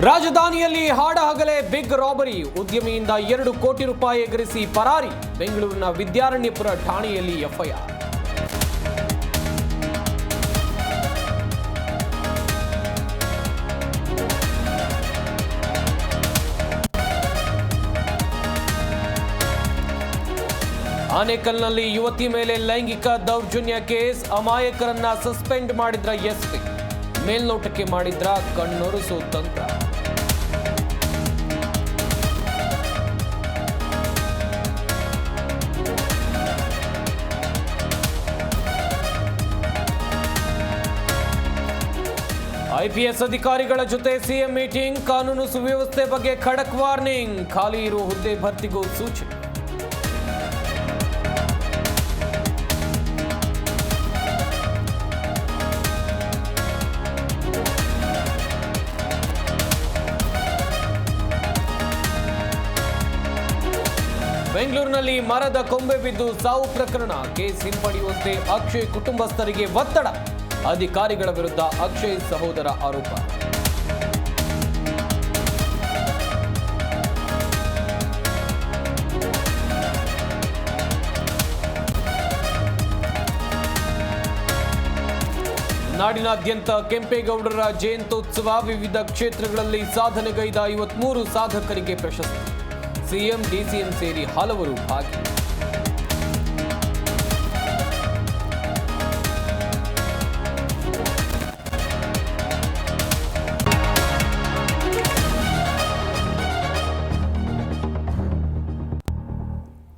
ರಾಜಧಾನಿಯಲ್ಲಿ ಹಾಡಹಗಲೇ big robbery, ಉದ್ಯಮಿಯಿಂದ 2 ಕೋಟಿ ರೂಪಾಯಿ ಎಗರಿಸಿ ಪರಾರಿ. ಬೆಂಗಳೂರಿನ ವಿದ್ಯಾರಣ್ಯಪುರ ಠಾಣೆಯಲ್ಲಿ ಎಫ್ಐಆರ್. ಆನೇಕಲ್ನಲ್ಲಿ ಯುವತಿ ಮೇಲೆ ಲೈಂಗಿಕ ದೌರ್ಜನ್ಯ ಕೇಸ್, ಅಮಾಯಕರನ್ನ ಸಸ್ಪೆಂಡ್ ಮಾಡಿದ್ರ ಎಸ್ಪಿ. ಮೇಲ್ನೋಟಕ್ಕೆ ಮಾಡಿದ್ರ ಕಣ್ಣೊರೆಸೋ ತಂತ್ರ. ಐಪಿಎಸ್ ಅಧಿಕಾರಿಗಳ ಜೊತೆ ಸಿಎಂ ಮೀಟಿಂಗ್, ಕಾನೂನು ಸುವ್ಯವಸ್ಥೆ ಬಗ್ಗೆ ಖಡಕ್ ವಾರ್ನಿಂಗ್, ಖಾಲಿ ಇರುವ ಹುದ್ದೆ ಭರ್ತಿಗೂ ಸೂಚನೆ. ಬೆಂಗಳೂರಿನಲ್ಲಿ ಮರದ ಕೊಂಬೆ ಬಿದ್ದು ಸಾವು ಪ್ರಕರಣ, ಕೇಸ್ ಹಿಂಪಡೆಯುವಂತೆ ಅಕ್ಷಯ್ ಕುಟುಂಬಸ್ಥರಿಗೆ ಒತ್ತಡ, ಅಧಿಕಾರಿಗಳ ವಿರುದ್ಧ ಅಕ್ಷಯ್ ಸಹೋದರ ಆರೋಪ. ನಾಡಿನಾದ್ಯಂತ ಕೆಂಪೇಗೌಡರ ಜಯಂತ್ಯೋತ್ಸವ, ವಿವಿಧ ಕ್ಷೇತ್ರಗಳಲ್ಲಿ ಸಾಧನೆಗೈದ 53 ಸಾಧಕರಿಗೆ ಪ್ರಶಸ್ತಿ. ಸಿಎಂ ಡಿಸಿಎಂ ಸೇರಿ ಹಲವರು ಭಾಗಿ.